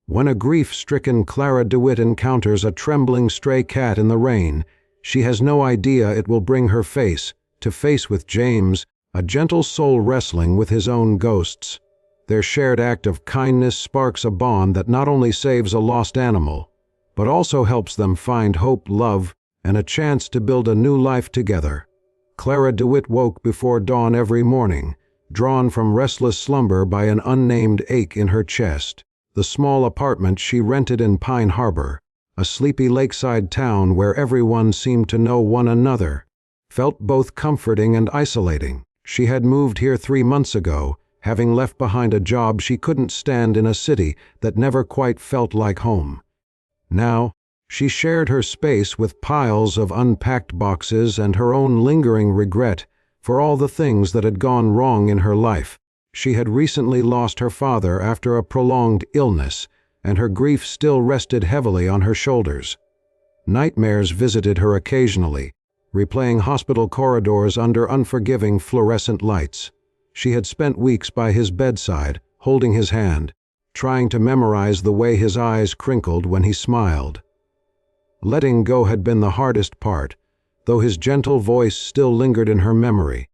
When a grief-stricken Clara DeWitt encounters a trembling stray cat in the rain, she has no idea it will bring her face to face with James, a gentle soul wrestling with his own ghosts. Their shared act of kindness sparks a bond that not only saves a lost animal, but also helps them find hope, love, and a chance to build a new life together. Clara DeWitt woke before dawn every morning, drawn from restless slumber by an unnamed ache in her chest. The small apartment she rented in Pine Harbor, a sleepy lakeside town where everyone seemed to know one another, felt both comforting and isolating. She had moved here 3 months ago, having left behind a job she couldn't stand in a city that never quite felt like home. Now, she shared her space with piles of unpacked boxes and her own lingering regret for all the things that had gone wrong in her life. She had recently lost her father after a prolonged illness, and her grief still rested heavily on her shoulders. Nightmares visited her occasionally, replaying hospital corridors under unforgiving fluorescent lights. She had spent weeks by his bedside, holding his hand, trying to memorize the way his eyes crinkled when he smiled. Letting go had been the hardest part, though his gentle voice still lingered in her memory.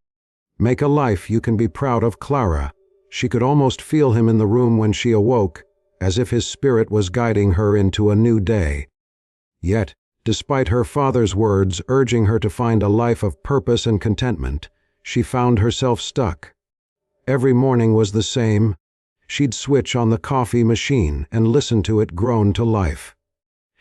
"Make a life you can be proud of, Clara." She could almost feel him in the room when she awoke, as if his spirit was guiding her into a new day. Yet, despite her father's words urging her to find a life of purpose and contentment, she found herself stuck. Every morning was the same. She'd switch on the coffee machine and listen to it groan to life.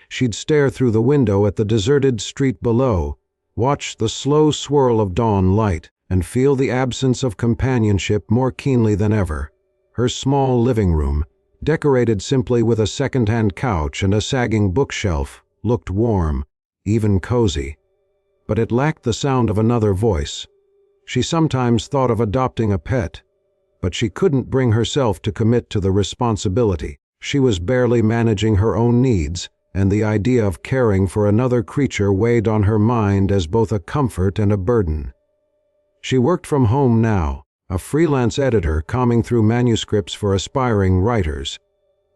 She'd stare through the window at the deserted street below, watch the slow swirl of dawn light, and feel the absence of companionship more keenly than ever. Her small living room, decorated simply with a second-hand couch and a sagging bookshelf, looked warm, even cozy. But it lacked the sound of another voice. She sometimes thought of adopting a pet, but she couldn't bring herself to commit to the responsibility. She was barely managing her own needs, and the idea of caring for another creature weighed on her mind as both a comfort and a burden. She worked from home now, a freelance editor combing through manuscripts for aspiring writers.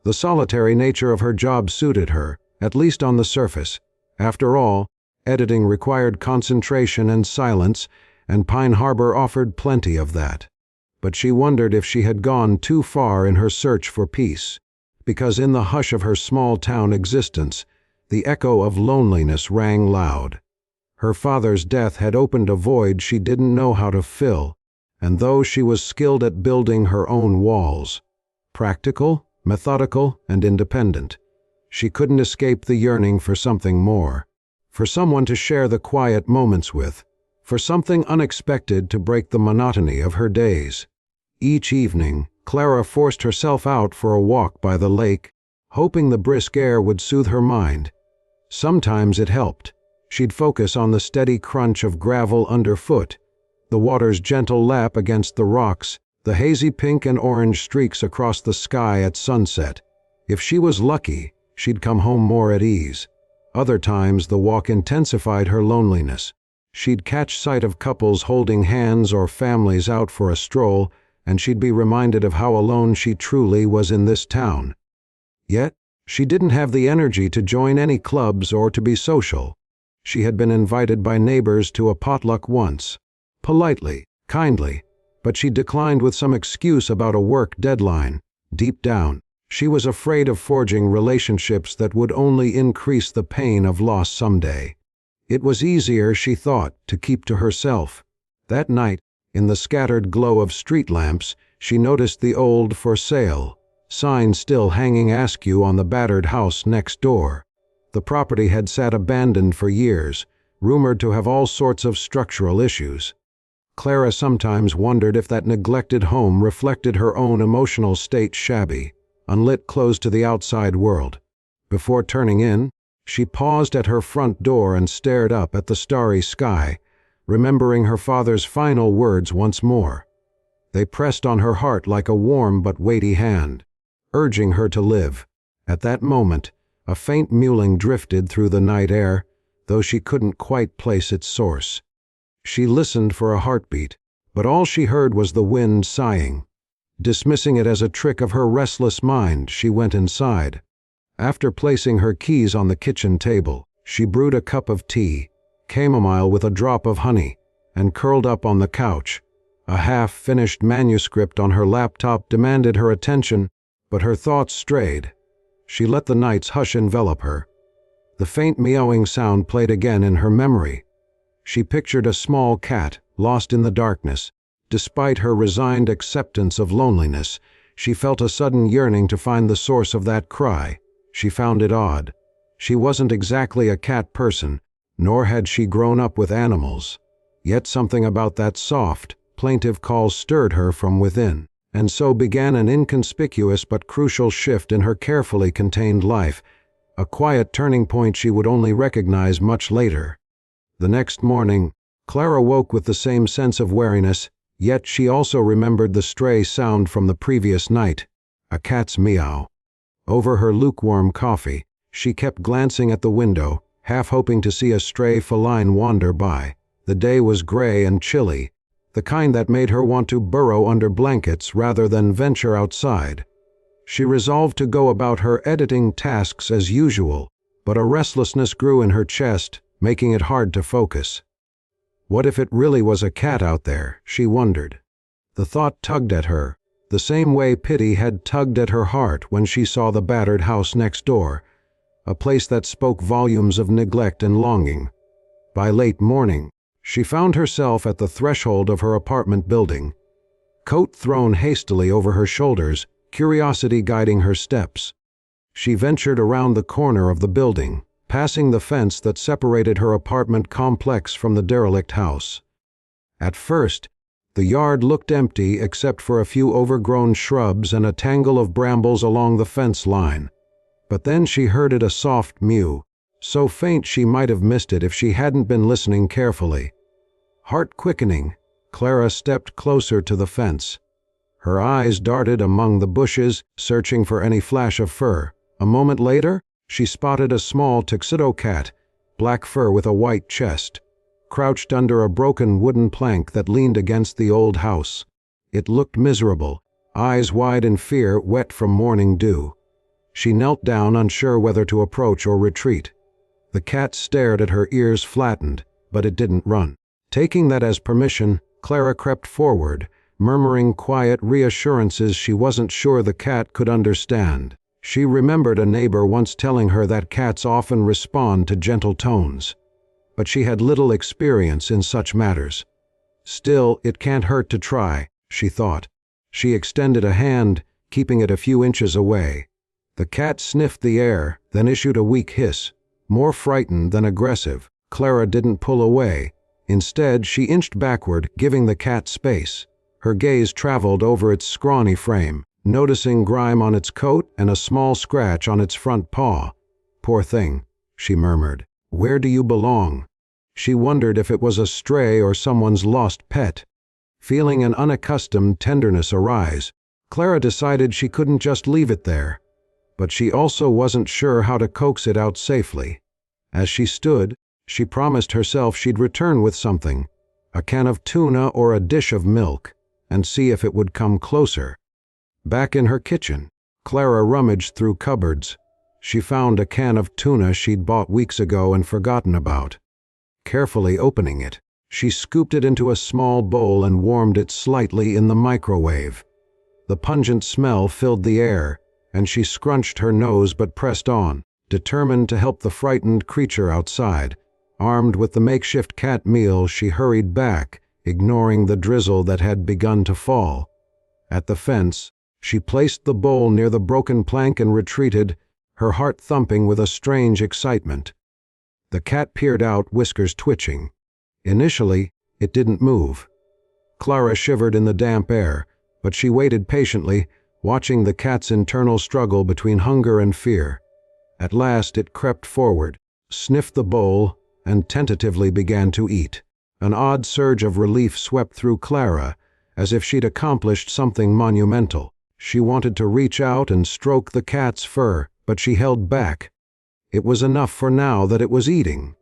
The solitary nature of her job suited her, at least on the surface. After all, editing required concentration and silence, and Pine Harbor offered plenty of that. But she wondered if she had gone too far in her search for peace, because in the hush of her small-town existence, the echo of loneliness rang loud. Her father's death had opened a void she didn't know how to fill, and though she was skilled at building her own walls, practical, methodical, and independent, she couldn't escape the yearning for something more, for someone to share the quiet moments with, for something unexpected to break the monotony of her days. Each evening, Clara forced herself out for a walk by the lake, hoping the brisk air would soothe her mind. Sometimes it helped. She'd focus on the steady crunch of gravel underfoot, the water's gentle lap against the rocks, the hazy pink and orange streaks across the sky at sunset. If she was lucky, she'd come home more at ease. Other times the walk intensified her loneliness. She'd catch sight of couples holding hands or families out for a stroll, and she'd be reminded of how alone she truly was in this town. Yet, she didn't have the energy to join any clubs or to be social. She had been invited by neighbors to a potluck once, politely, kindly, but she declined with some excuse about a work deadline. Deep down, she was afraid of forging relationships that would only increase the pain of loss someday. It was easier, she thought, to keep to herself. That night, in the scattered glow of street lamps, she noticed the old "For Sale" sign still hanging askew on the battered house next door. The property had sat abandoned for years, rumored to have all sorts of structural issues. Clara sometimes wondered if that neglected home reflected her own emotional state, shabby, unlit, closed to the outside world. Before turning in, she paused at her front door and stared up at the starry sky, remembering her father's final words once more. They pressed on her heart like a warm but weighty hand, urging her to live. At that moment, a faint mewling drifted through the night air, though she couldn't quite place its source. She listened for a heartbeat, but all she heard was the wind sighing. Dismissing it as a trick of her restless mind, she went inside. After placing her keys on the kitchen table, she brewed a cup of tea, chamomile with a drop of honey, and curled up on the couch. A half-finished manuscript on her laptop demanded her attention, but her thoughts strayed. She let the night's hush envelop her. The faint meowing sound played again in her memory. She pictured a small cat, lost in the darkness. Despite her resigned acceptance of loneliness, she felt a sudden yearning to find the source of that cry. She found it odd. She wasn't exactly a cat person, nor had she grown up with animals. Yet something about that soft, plaintive call stirred her from within, and so began an inconspicuous but crucial shift in her carefully contained life, a quiet turning point she would only recognize much later. The next morning, Clara woke with the same sense of wariness, yet she also remembered the stray sound from the previous night, a cat's meow. Over her lukewarm coffee, she kept glancing at the window, half hoping to see a stray feline wander by. The day was gray and chilly, the kind that made her want to burrow under blankets rather than venture outside. She resolved to go about her editing tasks as usual, but a restlessness grew in her chest, making it hard to focus. What if it really was a cat out there, she wondered. The thought tugged at her, the same way pity had tugged at her heart when she saw the battered house next door, a place that spoke volumes of neglect and longing. By late morning, she found herself at the threshold of her apartment building. Coat thrown hastily over her shoulders, curiosity guiding her steps. She ventured around the corner of the building, passing the fence that separated her apartment complex from the derelict house. At first, the yard looked empty except for a few overgrown shrubs and a tangle of brambles along the fence line. But then she heard a soft mew, so faint she might have missed it if she hadn't been listening carefully. Heart quickening, Clara stepped closer to the fence. Her eyes darted among the bushes, searching for any flash of fur. A moment later, she spotted a small tuxedo cat, black fur with a white chest, crouched under a broken wooden plank that leaned against the old house. It looked miserable, eyes wide in fear, wet from morning dew. She knelt down, unsure whether to approach or retreat. The cat stared at her, ears flattened, but it didn't run. Taking that as permission, Clara crept forward, murmuring quiet reassurances she wasn't sure the cat could understand. She remembered a neighbor once telling her that cats often respond to gentle tones, but she had little experience in such matters. Still, it can't hurt to try, she thought. She extended a hand, keeping it a few inches away. The cat sniffed the air, then issued a weak hiss, more frightened than aggressive. Clara didn't pull away. Instead, she inched backward, giving the cat space. Her gaze traveled over its scrawny frame, noticing grime on its coat and a small scratch on its front paw. "Poor thing," she murmured. "Where do you belong?" She wondered if it was a stray or someone's lost pet. Feeling an unaccustomed tenderness arise, Clara decided she couldn't just leave it there. But she also wasn't sure how to coax it out safely. As she stood, she promised herself she'd return with something, a can of tuna or a dish of milk, and see if it would come closer. Back in her kitchen, Clara rummaged through cupboards. She found a can of tuna she'd bought weeks ago and forgotten about. Carefully opening it, she scooped it into a small bowl and warmed it slightly in the microwave. The pungent smell filled the air, and she scrunched her nose but pressed on, determined to help the frightened creature outside. Armed with the makeshift cat meal, she hurried back, ignoring the drizzle that had begun to fall. At the fence, she placed the bowl near the broken plank and retreated, her heart thumping with a strange excitement. The cat peered out, whiskers twitching. Initially, it didn't move. Clara shivered in the damp air, but she waited patiently, watching the cat's internal struggle between hunger and fear. At last it crept forward, sniffed the bowl, and tentatively began to eat. An odd surge of relief swept through Clara, as if she'd accomplished something monumental. She wanted to reach out and stroke the cat's fur, but she held back. It was enough for now that it was eating.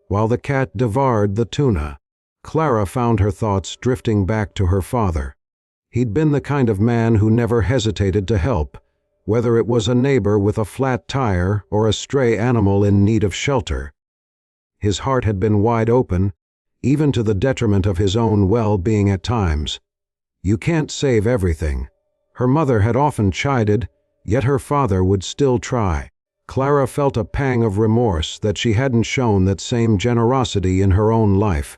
While the cat devoured the tuna, Clara found her thoughts drifting back to her father. He'd been the kind of man who never hesitated to help, whether it was a neighbor with a flat tire or a stray animal in need of shelter. His heart had been wide open, even to the detriment of his own well-being at times. You can't save everything. Her mother had often chided, yet her father would still try. Clara felt a pang of remorse that she hadn't shown that same generosity in her own life.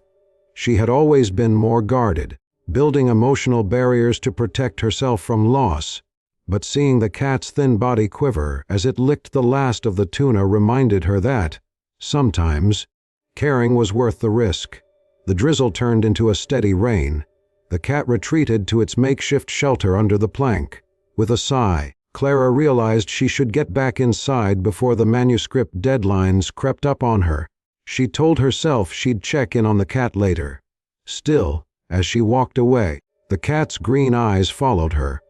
She had always been more guarded, building emotional barriers to protect herself from loss. But seeing the cat's thin body quiver as it licked the last of the tuna reminded her that, sometimes, caring was worth the risk. The drizzle turned into a steady rain. The cat retreated to its makeshift shelter under the plank. With a sigh, Clara realized she should get back inside before the manuscript deadlines crept up on her. She told herself she'd check in on the cat later. Still, as she walked away, the cat's green eyes followed her,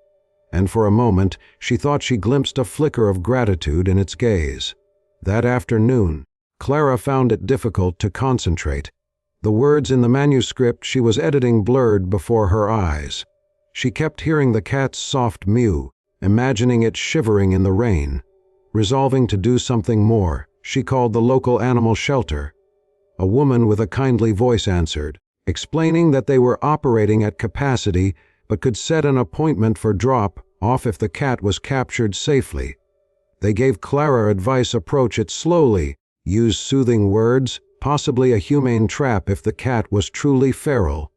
and for a moment she thought she glimpsed a flicker of gratitude in its gaze. That afternoon, Clara found it difficult to concentrate. The words in the manuscript she was editing blurred before her eyes. She kept hearing the cat's soft mew, imagining it shivering in the rain. Resolving to do something more, she called the local animal shelter. A woman with a kindly voice answered, explaining that they were operating at capacity but could set an appointment for drop-off if the cat was captured safely. They gave Clara advice: approach it slowly, use soothing words, possibly a humane trap if the cat was truly feral.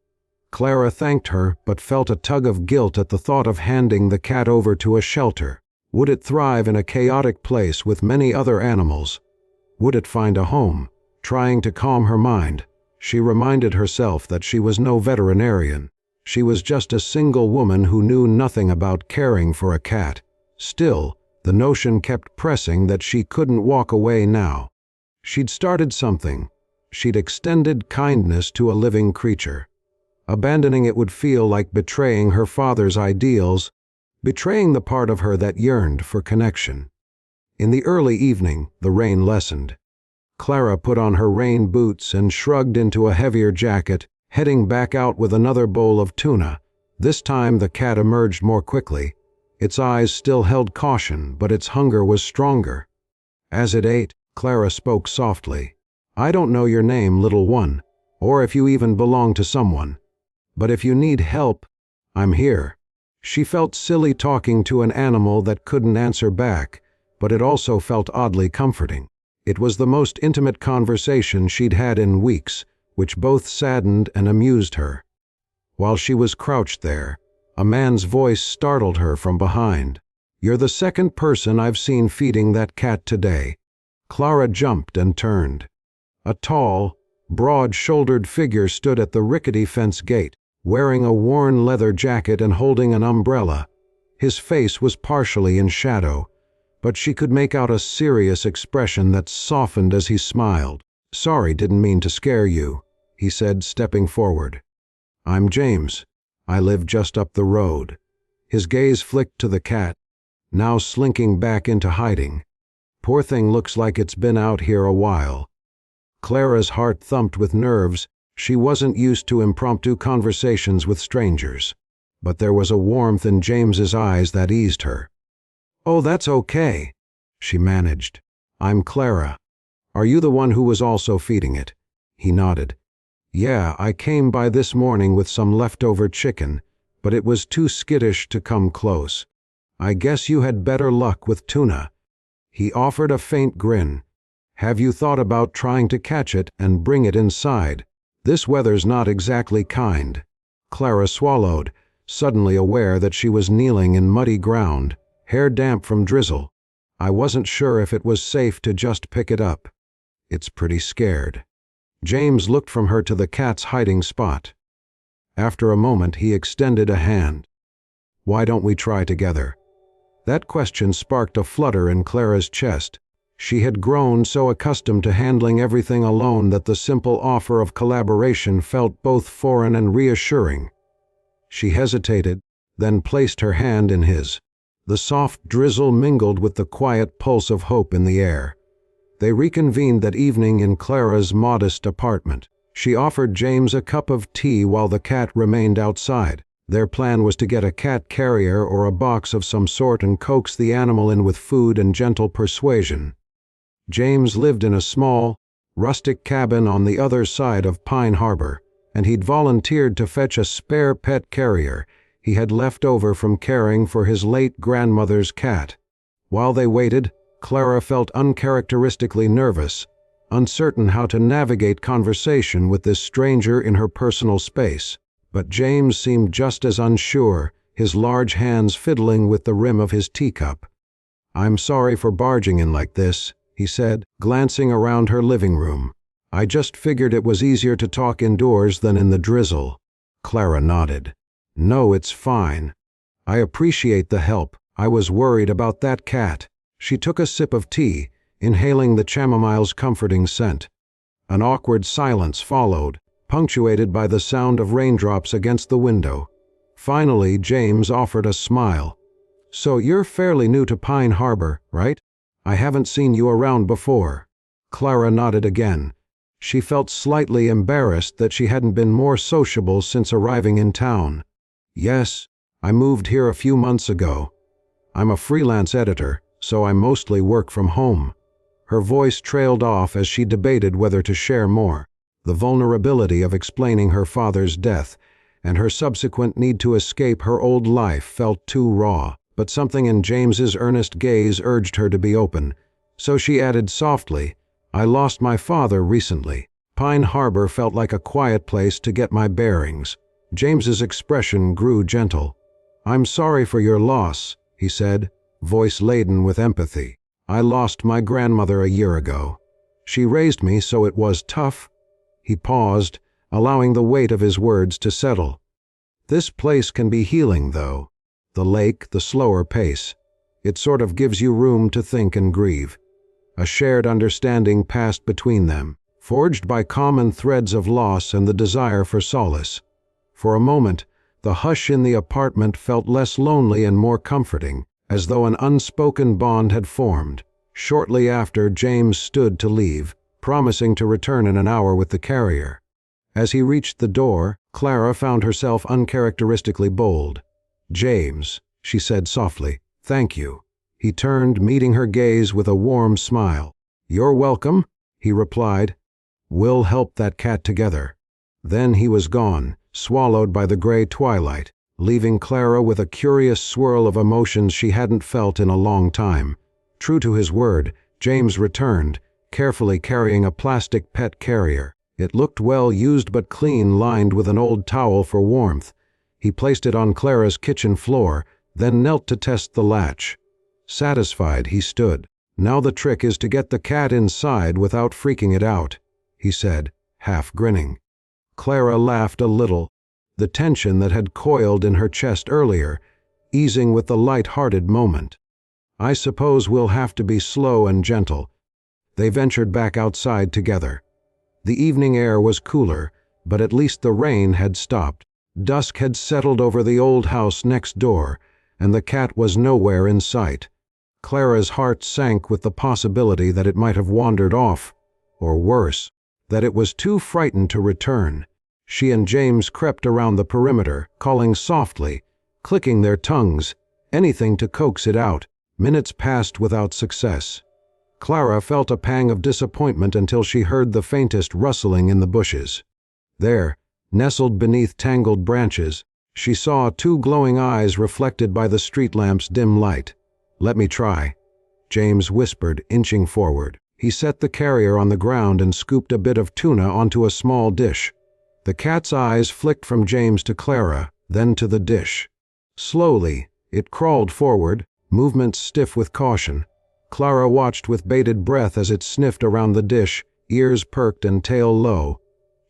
Clara thanked her but felt a tug of guilt at the thought of handing the cat over to a shelter. Would it thrive in a chaotic place with many other animals? Would it find a home? Trying to calm her mind, she reminded herself that she was no veterinarian. She was just a single woman who knew nothing about caring for a cat. Still, the notion kept pressing that she couldn't walk away now. She'd started something. She'd extended kindness to a living creature. Abandoning it would feel like betraying her father's ideals, betraying the part of her that yearned for connection. In the early evening, the rain lessened. Clara put on her rain boots and shrugged into a heavier jacket, heading back out with another bowl of tuna. This time the cat emerged more quickly. Its eyes still held caution, but its hunger was stronger. As it ate, Clara spoke softly. "I don't know your name, little one, or if you even belong to someone. But if you need help, I'm here." She felt silly talking to an animal that couldn't answer back, but it also felt oddly comforting. It was the most intimate conversation she'd had in weeks, which both saddened and amused her. While she was crouched there, a man's voice startled her from behind. "You're the second person I've seen feeding that cat today." Clara jumped and turned. A tall, broad-shouldered figure stood at the rickety fence gate, wearing a worn leather jacket and holding an umbrella. His face was partially in shadow, but she could make out a serious expression that softened as he smiled. "Sorry, didn't mean to scare you," he said, stepping forward. "I'm James. I live just up the road." His gaze flicked to the cat, now slinking back into hiding. "Poor thing looks like it's been out here a while." Clara's heart thumped with nerves. She wasn't used to impromptu conversations with strangers. But there was a warmth in James's eyes that eased her. "Oh, that's okay," she managed. "I'm Clara. Are you the one who was also feeding it?" He nodded. "Yeah, I came by this morning with some leftover chicken, but it was too skittish to come close. I guess you had better luck with tuna." He offered a faint grin. "Have you thought about trying to catch it and bring it inside? This weather's not exactly kind." Clara swallowed, suddenly aware that she was kneeling in muddy ground, hair damp from drizzle. "I wasn't sure if it was safe to just pick it up. It's pretty scared." James looked from her to the cat's hiding spot. After a moment, he extended a hand. "Why don't we try together?" That question sparked a flutter in Clara's chest. She had grown so accustomed to handling everything alone that the simple offer of collaboration felt both foreign and reassuring. She hesitated, then placed her hand in his. The soft drizzle mingled with the quiet pulse of hope in the air. They reconvened that evening in Clara's modest apartment. She offered James a cup of tea while the cat remained outside. Their plan was to get a cat carrier or a box of some sort and coax the animal in with food and gentle persuasion. James lived in a small, rustic cabin on the other side of Pine Harbor, and he'd volunteered to fetch a spare pet carrier he had left over from caring for his late grandmother's cat. While they waited, Clara felt uncharacteristically nervous, uncertain how to navigate conversation with this stranger in her personal space. But James seemed just as unsure, his large hands fiddling with the rim of his teacup. "I'm sorry for barging in like this," he said, glancing around her living room. "I just figured it was easier to talk indoors than in the drizzle." Clara nodded. "No, it's fine. I appreciate the help. I was worried about that cat." She took a sip of tea, inhaling the chamomile's comforting scent. An awkward silence followed, punctuated by the sound of raindrops against the window. Finally, James offered a smile. "So you're fairly new to Pine Harbor, right? I haven't seen you around before." Clara nodded again. She felt slightly embarrassed that she hadn't been more sociable since arriving in town. "Yes, I moved here a few months ago. I'm a freelance editor, so I mostly work from home." Her voice trailed off as she debated whether to share more. The vulnerability of explaining her father's death and her subsequent need to escape her old life felt too raw, but something in James's earnest gaze urged her to be open. So she added softly, "I lost my father recently. Pine Harbor felt like a quiet place to get my bearings." James's expression grew gentle. "I'm sorry for your loss," he said, voice laden with empathy. "I lost my grandmother a year ago. She raised me, so it was tough." He paused, allowing the weight of his words to settle. "This place can be healing, though. The lake, the slower pace. It sort of gives you room to think and grieve." A shared understanding passed between them, forged by common threads of loss and the desire for solace. For a moment, the hush in the apartment felt less lonely and more comforting, as though an unspoken bond had formed. Shortly after, James stood to leave, promising to return in an hour with the carrier. As he reached the door, Clara found herself uncharacteristically bold. "James," she said softly, "thank you." He turned, meeting her gaze with a warm smile. "You're welcome," he replied. "We'll help that cat together." Then he was gone, swallowed by the gray twilight, leaving Clara with a curious swirl of emotions she hadn't felt in a long time. True to his word, James returned, carefully carrying a plastic pet carrier. It looked well used but clean, lined with an old towel for warmth. He placed it on Clara's kitchen floor, then knelt to test the latch. Satisfied, he stood. "Now the trick is to get the cat inside without freaking it out," he said, half grinning. Clara laughed a little, the tension that had coiled in her chest earlier, easing with the light-hearted moment. "I suppose we'll have to be slow and gentle." They ventured back outside together. The evening air was cooler, but at least the rain had stopped. Dusk had settled over the old house next door, and the cat was nowhere in sight. Clara's heart sank with the possibility that it might have wandered off, or worse, that it was too frightened to return. She and James crept around the perimeter, calling softly, clicking their tongues, anything to coax it out. Minutes passed without success. Clara felt a pang of disappointment until she heard the faintest rustling in the bushes. There, nestled beneath tangled branches, she saw two glowing eyes reflected by the street lamp's dim light. "Let me try," James whispered, inching forward. He set the carrier on the ground and scooped a bit of tuna onto a small dish. The cat's eyes flicked from James to Clara, then to the dish. Slowly, it crawled forward, movements stiff with caution. Clara watched with bated breath as it sniffed around the dish, ears perked and tail low.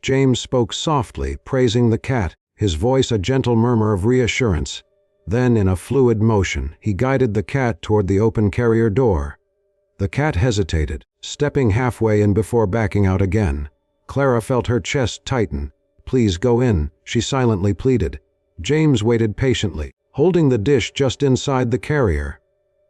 James spoke softly, praising the cat, his voice a gentle murmur of reassurance. Then, in a fluid motion, he guided the cat toward the open carrier door. The cat hesitated, stepping halfway in before backing out again. Clara felt her chest tighten. "Please go in," she silently pleaded. James waited patiently, holding the dish just inside the carrier.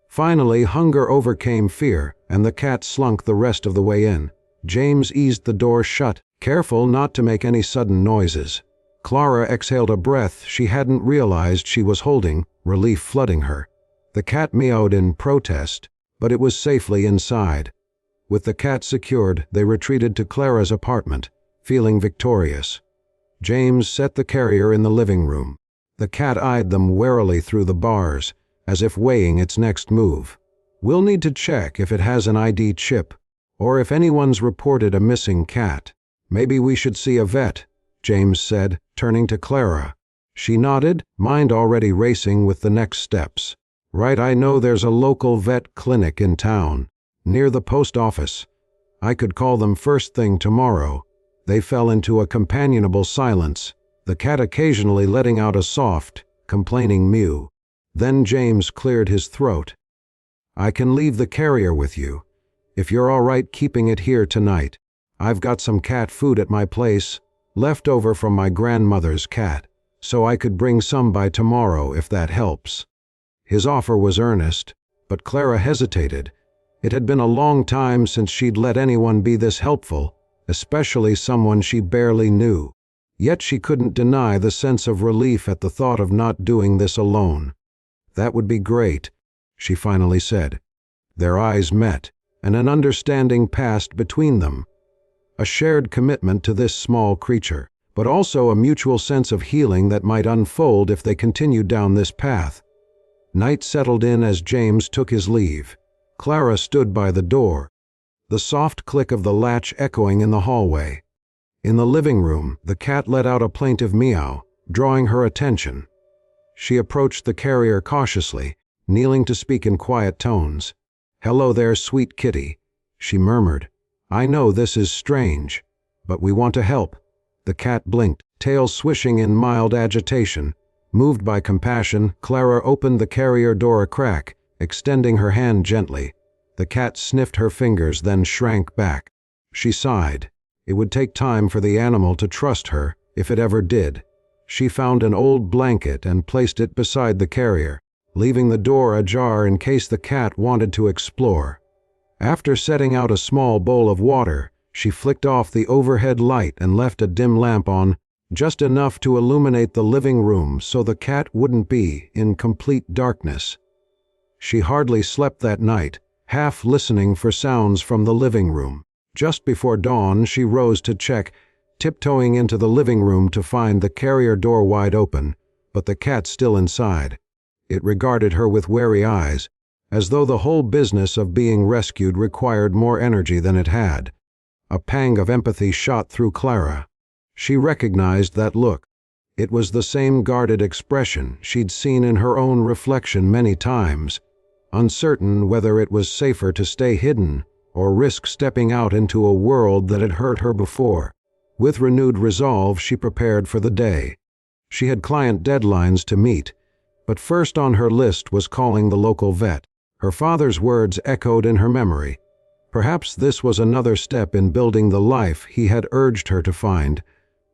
Finally, hunger overcame fear, and the cat slunk the rest of the way in. James eased the door shut, careful not to make any sudden noises. Clara exhaled a breath she hadn't realized she was holding, relief flooding her. The cat meowed in protest, but it was safely inside. With the cat secured, they retreated to Clara's apartment, feeling victorious. James set the carrier in the living room. The cat eyed them warily through the bars, as if weighing its next move. "We'll need to check if it has an ID chip, or if anyone's reported a missing cat. Maybe we should see a vet," James said, turning to Clara. She nodded, mind already racing with the next steps. "Right, I know there's a local vet clinic in town, near the post office. I could call them first thing tomorrow." They fell into a companionable silence, the cat occasionally letting out a soft, complaining mew. Then James cleared his throat. "I can leave the carrier with you, if you're all right keeping it here tonight. I've got some cat food at my place, left over from my grandmother's cat, so I could bring some by tomorrow if that helps." His offer was earnest, but Clara hesitated. It had been a long time since she'd let anyone be this helpful, especially someone she barely knew. Yet she couldn't deny the sense of relief at the thought of not doing this alone. "That would be great," she finally said. Their eyes met, and an understanding passed between them. A shared commitment to this small creature, but also a mutual sense of healing that might unfold if they continued down this path. Night settled in as James took his leave. Clara stood by the door, the soft click of the latch echoing in the hallway. In the living room, the cat let out a plaintive meow, drawing her attention. She approached the carrier cautiously, kneeling to speak in quiet tones. "Hello there, sweet kitty," she murmured. "I know this is strange, but we want to help." The cat blinked, tail swishing in mild agitation. Moved by compassion, Clara opened the carrier door a crack, extending her hand gently. The cat sniffed her fingers, then shrank back. She sighed. It would take time for the animal to trust her, if it ever did. She found an old blanket and placed it beside the carrier, leaving the door ajar in case the cat wanted to explore. After setting out a small bowl of water, she flicked off the overhead light and left a dim lamp on, just enough to illuminate the living room so the cat wouldn't be in complete darkness. She hardly slept that night, half listening for sounds from the living room. Just before dawn, she rose to check, tiptoeing into the living room to find the carrier door wide open, but the cat still inside. It regarded her with wary eyes, as though the whole business of being rescued required more energy than it had. A pang of empathy shot through Clara. She recognized that look. It was the same guarded expression she'd seen in her own reflection many times, uncertain whether it was safer to stay hidden or risk stepping out into a world that had hurt her before. With renewed resolve, she prepared for the day. She had client deadlines to meet, but first on her list was calling the local vet. Her father's words echoed in her memory. Perhaps this was another step in building the life he had urged her to find,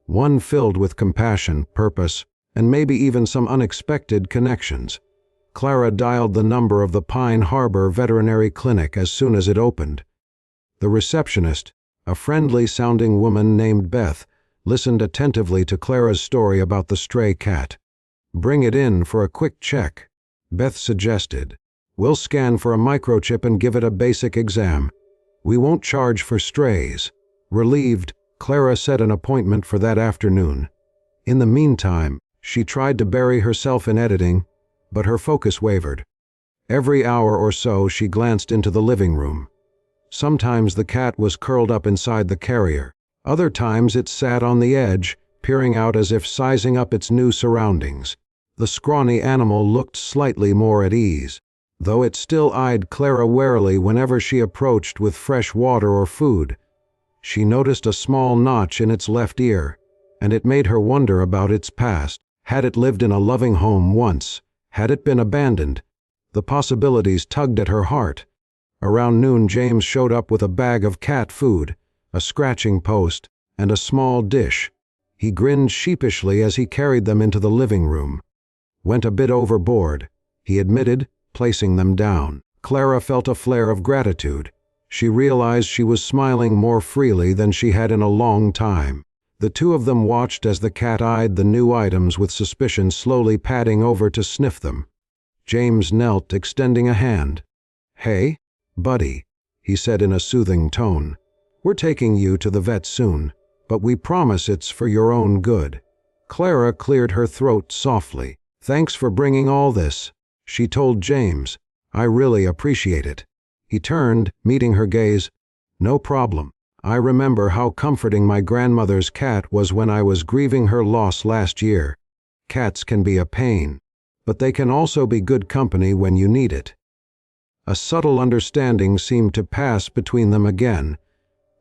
one filled with compassion, purpose, and maybe even some unexpected connections. Clara dialed the number of the Pine Harbor Veterinary Clinic as soon as it opened. The receptionist, a friendly-sounding woman named Beth, listened attentively to Clara's story about the stray cat. "Bring it in for a quick check," Beth suggested. "We'll scan for a microchip and give it a basic exam. We won't charge for strays." Relieved, Clara set an appointment for that afternoon. In the meantime, she tried to bury herself in editing, but her focus wavered. Every hour or so she glanced into the living room. Sometimes the cat was curled up inside the carrier. Other times it sat on the edge, peering out as if sizing up its new surroundings. The scrawny animal looked slightly more at ease, though it still eyed Clara warily whenever she approached with fresh water or food. She noticed a small notch in its left ear, and it made her wonder about its past. Had it lived in a loving home once? Had it been abandoned? The possibilities tugged at her heart. Around noon, James showed up with a bag of cat food, a scratching post, and a small dish. He grinned sheepishly as he carried them into the living room. "Went a bit overboard," he admitted, placing them down. Clara felt a flare of gratitude. She realized she was smiling more freely than she had in a long time. The two of them watched as the cat eyed the new items with suspicion, slowly padding over to sniff them. James knelt, extending a hand. "Hey, buddy," he said in a soothing tone. "We're taking you to the vet soon, but we promise it's for your own good." Clara cleared her throat softly. "Thanks for bringing all this," she told James. "I really appreciate it." He turned, meeting her gaze. "No problem. I remember how comforting my grandmother's cat was when I was grieving her loss last year. Cats can be a pain, but they can also be good company when you need it." A subtle understanding seemed to pass between them again,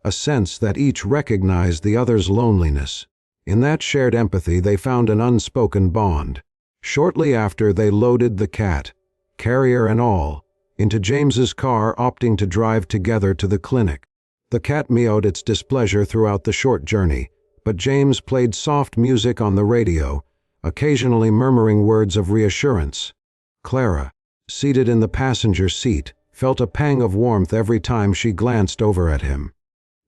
a sense that each recognized the other's loneliness. In that shared empathy they found an unspoken bond. Shortly after, they loaded the cat, carrier and all, into James's car, opting to drive together to the clinic. The cat meowed its displeasure throughout the short journey, but James played soft music on the radio, occasionally murmuring words of reassurance. Clara, seated in the passenger seat, felt a pang of warmth every time she glanced over at him.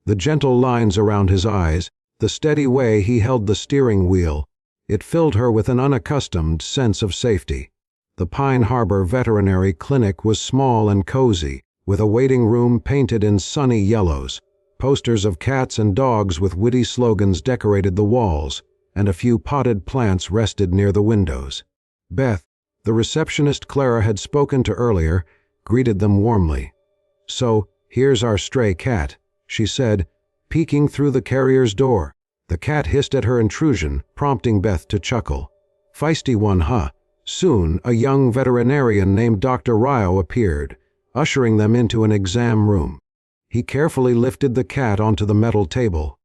The gentle lines around his eyes, the steady way he held the steering wheel, it filled her with an unaccustomed sense of safety. The Pine Harbor Veterinary Clinic was small and cozy, with a waiting room painted in sunny yellows. Posters of cats and dogs with witty slogans decorated the walls, and a few potted plants rested near the windows. Beth, the receptionist Clara had spoken to earlier, greeted them warmly. "So, here's our stray cat," she said, peeking through the carrier's door. The cat hissed at her intrusion, prompting Beth to chuckle. "Feisty one, huh?" Soon, a young veterinarian named Dr. Rao appeared, ushering them into an exam room. He carefully lifted the cat onto the metal table.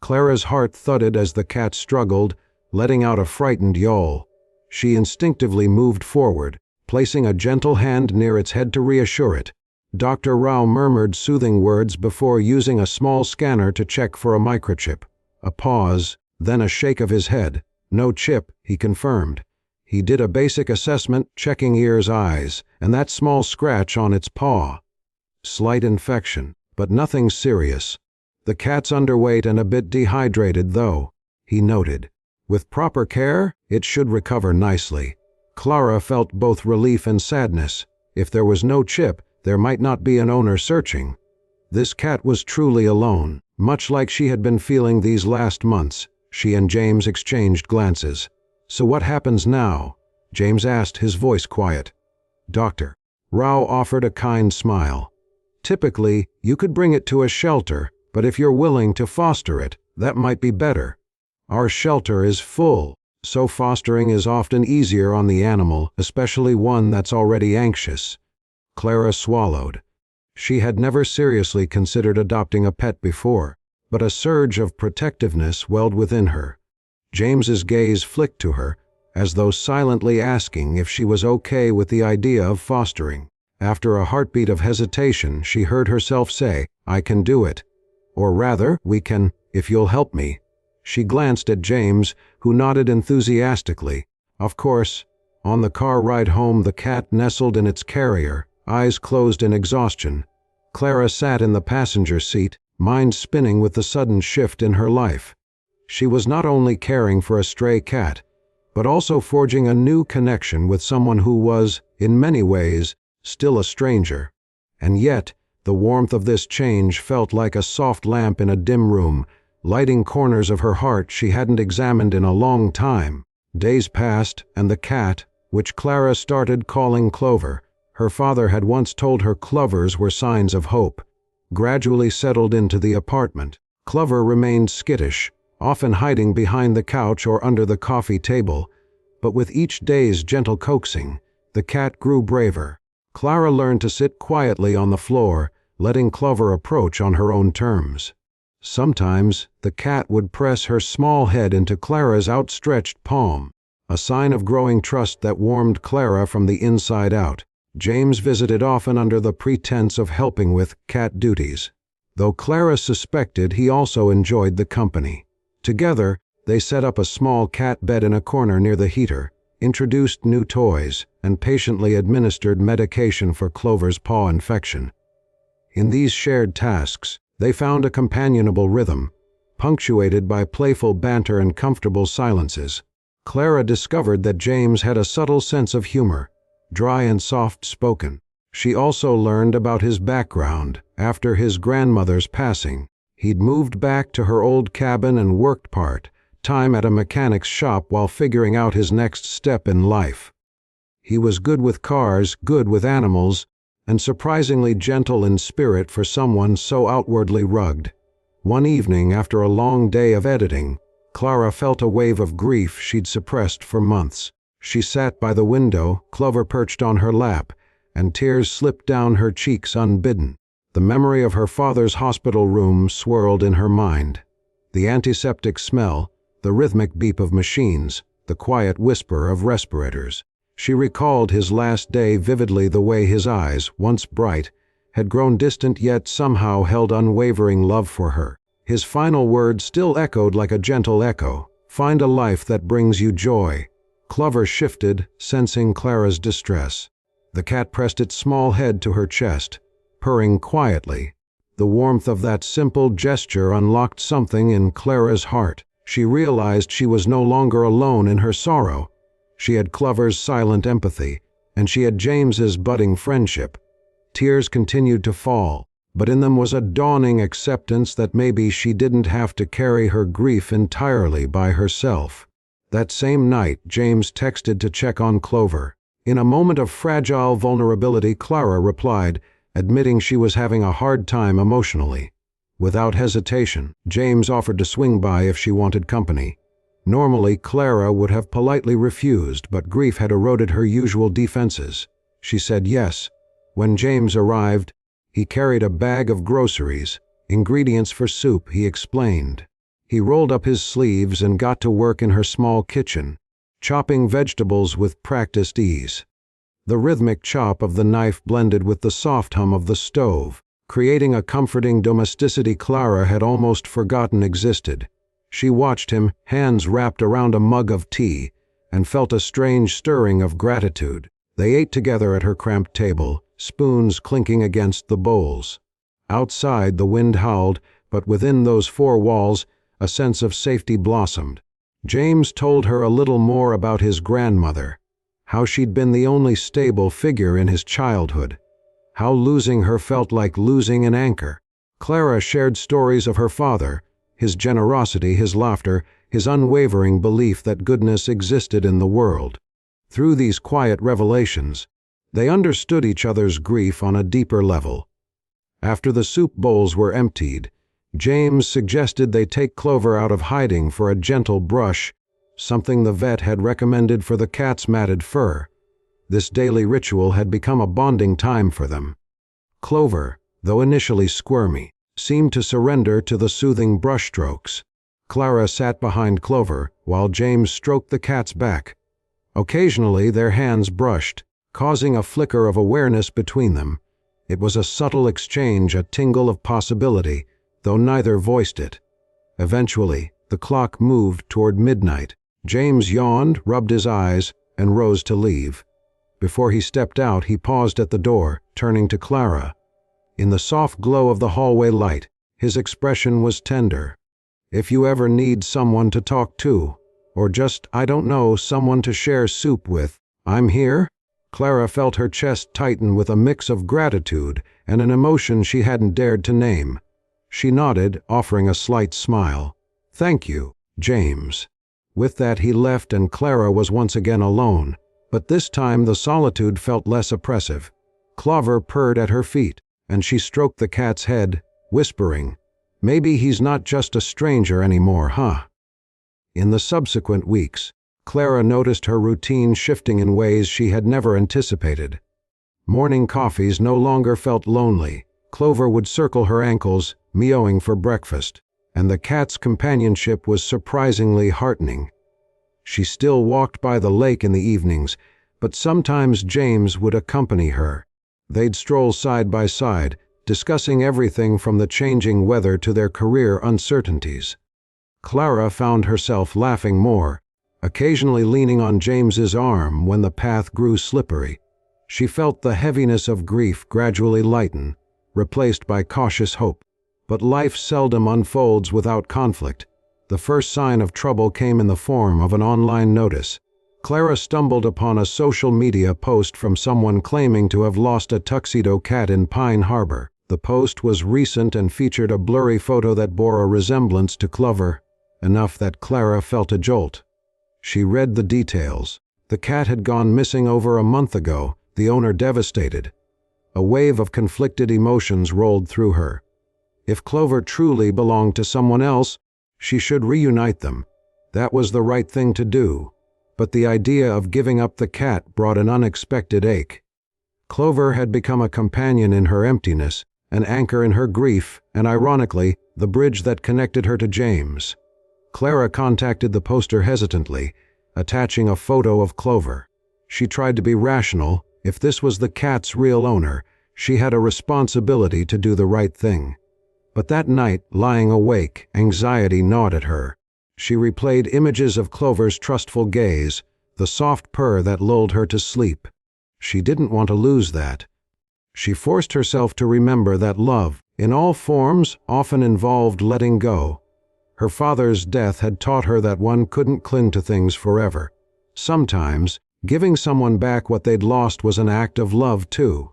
Clara's heart thudded as the cat struggled, letting out a frightened yawl. She instinctively moved forward, placing a gentle hand near its head to reassure it. Dr. Rao murmured soothing words before using a small scanner to check for a microchip. A pause, then a shake of his head. "No chip," he confirmed. He did a basic assessment, checking ears, eyes, and that small scratch on its paw. Slight infection, but nothing serious. "The cat's underweight and a bit dehydrated, though," he noted. "With proper care, it should recover nicely." Clara felt both relief and sadness. If there was no chip, there might not be an owner searching. This cat was truly alone, much like she had been feeling these last months. She and James exchanged glances. "So what happens now?" James asked, his voice quiet. "Doctor." Rao offered a kind smile. "Typically, you could bring it to a shelter, but if you're willing to foster it, that might be better. Our shelter is full, so fostering is often easier on the animal, especially one that's already anxious." Clara swallowed. She had never seriously considered adopting a pet before, but a surge of protectiveness welled within her. James's gaze flicked to her, as though silently asking if she was okay with the idea of fostering. After a heartbeat of hesitation, she heard herself say, "I can do it. Or rather, we can, if you'll help me." She glanced at James, who nodded enthusiastically. "Of course." On the car ride home, the cat nestled in its carrier, eyes closed in exhaustion. Clara sat in the passenger seat, mind spinning with the sudden shift in her life. She was not only caring for a stray cat, but also forging a new connection with someone who was, in many ways, still a stranger. And yet, the warmth of this change felt like a soft lamp in a dim room, lighting corners of her heart she hadn't examined in a long time. Days passed, and the cat, which Clara started calling Clover, her father had once told her Clovers were signs of hope, gradually settled into the apartment. Clover remained skittish, often hiding behind the couch or under the coffee table, but with each day's gentle coaxing, the cat grew braver. Clara learned to sit quietly on the floor, letting Clover approach on her own terms. Sometimes, the cat would press her small head into Clara's outstretched palm, a sign of growing trust that warmed Clara from the inside out. James visited often under the pretense of helping with cat duties, though Clara suspected he also enjoyed the company. Together, they set up a small cat bed in a corner near the heater, introduced new toys, and patiently administered medication for Clover's paw infection. In these shared tasks, they found a companionable rhythm, punctuated by playful banter and comfortable silences. Clara discovered that James had a subtle sense of humor, dry and soft-spoken. She also learned about his background. After his grandmother's passing, he'd moved back to her old cabin and worked part-time at a mechanic's shop while figuring out his next step in life. He was good with cars, good with animals, and surprisingly gentle in spirit for someone so outwardly rugged. One evening, after a long day of editing, Clara felt a wave of grief she'd suppressed for months. She sat by the window, Clover perched on her lap, and tears slipped down her cheeks unbidden. The memory of her father's hospital room swirled in her mind. The antiseptic smell, the rhythmic beep of machines, the quiet whisper of respirators. She recalled his last day vividly, the way his eyes, once bright, had grown distant yet somehow held unwavering love for her. His final words still echoed like a gentle echo, "Find a life that brings you joy." Clover shifted, sensing Clara's distress. The cat pressed its small head to her chest, purring quietly. The warmth of that simple gesture unlocked something in Clara's heart. She realized she was no longer alone in her sorrow. She had Clover's silent empathy, and she had James's budding friendship. Tears continued to fall, but in them was a dawning acceptance that maybe she didn't have to carry her grief entirely by herself. That same night, James texted to check on Clover. In a moment of fragile vulnerability, Clara replied, admitting she was having a hard time emotionally. Without hesitation, James offered to swing by if she wanted company. Normally, Clara would have politely refused, but grief had eroded her usual defenses. She said yes. When James arrived, he carried a bag of groceries, ingredients for soup, he explained. He rolled up his sleeves and got to work in her small kitchen, chopping vegetables with practiced ease. The rhythmic chop of the knife blended with the soft hum of the stove, creating a comforting domesticity Clara had almost forgotten existed. She watched him, hands wrapped around a mug of tea, and felt a strange stirring of gratitude. They ate together at her cramped table, spoons clinking against the bowls. Outside, the wind howled, but within those four walls, a sense of safety blossomed. James told her a little more about his grandmother, how she'd been the only stable figure in his childhood, how losing her felt like losing an anchor. Clara shared stories of her father, his generosity, his laughter, his unwavering belief that goodness existed in the world. Through these quiet revelations, they understood each other's grief on a deeper level. After the soup bowls were emptied, James suggested they take Clover out of hiding for a gentle brush, something the vet had recommended for the cat's matted fur. This daily ritual had become a bonding time for them. Clover, though initially squirmy, seemed to surrender to the soothing brushstrokes. Clara sat behind Clover while James stroked the cat's back. Occasionally their hands brushed, causing a flicker of awareness between them. It was a subtle exchange, a tingle of possibility, though neither voiced it. Eventually, the clock moved toward midnight. James yawned, rubbed his eyes, and rose to leave. Before he stepped out, he paused at the door, turning to Clara. In the soft glow of the hallway light, his expression was tender. "If you ever need someone to talk to, or just, I don't know, someone to share soup with, I'm here." Clara felt her chest tighten with a mix of gratitude and an emotion she hadn't dared to name. She nodded, offering a slight smile. "Thank you, James." With that he left and Clara was once again alone, but this time the solitude felt less oppressive. Clover purred at her feet, and she stroked the cat's head, whispering, "Maybe he's not just a stranger anymore, huh?" In the subsequent weeks, Clara noticed her routine shifting in ways she had never anticipated. Morning coffees no longer felt lonely. Clover would circle her ankles, meowing for breakfast, and the cat's companionship was surprisingly heartening. She still walked by the lake in the evenings, but sometimes James would accompany her. They'd stroll side by side, discussing everything from the changing weather to their career uncertainties. Clara found herself laughing more, occasionally leaning on James's arm when the path grew slippery. She felt the heaviness of grief gradually lighten, replaced by cautious hope. But life seldom unfolds without conflict. The first sign of trouble came in the form of an online notice. Clara stumbled upon a social media post from someone claiming to have lost a tuxedo cat in Pine Harbor. The post was recent and featured a blurry photo that bore a resemblance to Clover, enough that Clara felt a jolt. She read the details. The cat had gone missing over a month ago, the owner devastated. A wave of conflicted emotions rolled through her. If Clover truly belonged to someone else, she should reunite them. That was the right thing to do. But the idea of giving up the cat brought an unexpected ache. Clover had become a companion in her emptiness, an anchor in her grief, and ironically, the bridge that connected her to James. Clara contacted the poster hesitantly, attaching a photo of Clover. She tried to be rational. If this was the cat's real owner, she had a responsibility to do the right thing. But that night, lying awake, anxiety gnawed at her. She replayed images of Clover's trustful gaze, the soft purr that lulled her to sleep. She didn't want to lose that. She forced herself to remember that love, in all forms, often involved letting go. Her father's death had taught her that one couldn't cling to things forever. Sometimes, giving someone back what they'd lost was an act of love, too.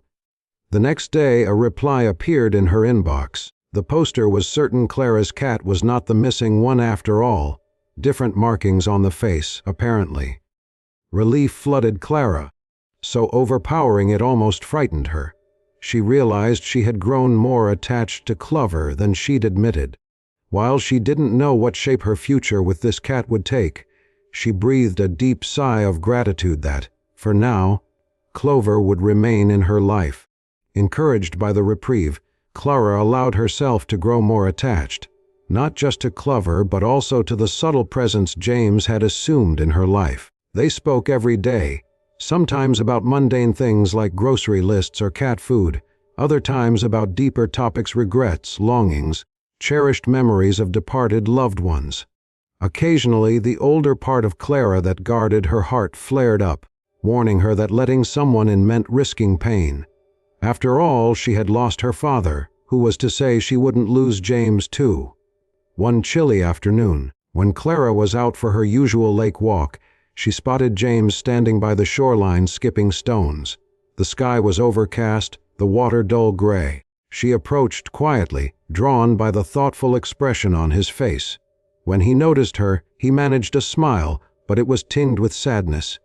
The next day, a reply appeared in her inbox. The poster was certain Clara's cat was not the missing one after all. Different markings on the face, apparently. Relief flooded Clara, so overpowering it almost frightened her. She realized she had grown more attached to Clover than she'd admitted. While she didn't know what shape her future with this cat would take, she breathed a deep sigh of gratitude that, for now, Clover would remain in her life. Encouraged by the reprieve, Clara allowed herself to grow more attached, not just to Clover but also to the subtle presence James had assumed in her life. They spoke every day, sometimes about mundane things like grocery lists or cat food, other times about deeper topics, regrets, longings, cherished memories of departed loved ones. Occasionally, the older part of Clara that guarded her heart flared up, warning her that letting someone in meant risking pain. After all, she had lost her father, who was to say she wouldn't lose James too. One chilly afternoon, when Clara was out for her usual lake walk, she spotted James standing by the shoreline skipping stones. The sky was overcast, the water dull gray. She approached quietly, drawn by the thoughtful expression on his face. When he noticed her, he managed a smile, but it was tinged with sadness.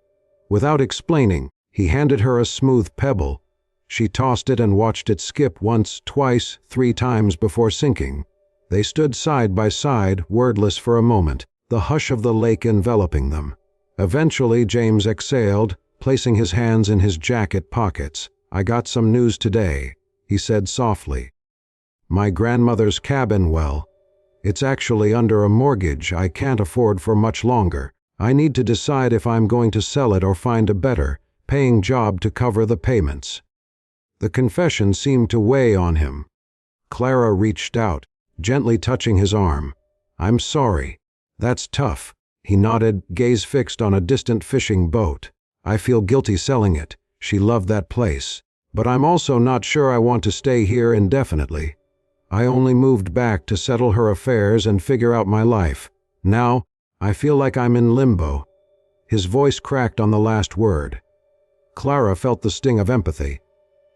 Without explaining, he handed her a smooth pebble. She tossed it and watched it skip once, twice, 3 times before sinking. They stood side by side, wordless for a moment, the hush of the lake enveloping them. Eventually, James exhaled, placing his hands in his jacket pockets. "I got some news today," he said softly. "My grandmother's cabin, well, it's actually under a mortgage I can't afford for much longer. I need to decide if I'm going to sell it or find a better, paying job to cover the payments." The confession seemed to weigh on him. Clara reached out, gently touching his arm. "I'm sorry. That's tough." He nodded, gaze fixed on a distant fishing boat. "I feel guilty selling it. She loved that place. But I'm also not sure I want to stay here indefinitely. I only moved back to settle her affairs and figure out my life. Now, I feel like I'm in limbo." His voice cracked on the last word. Clara felt the sting of empathy.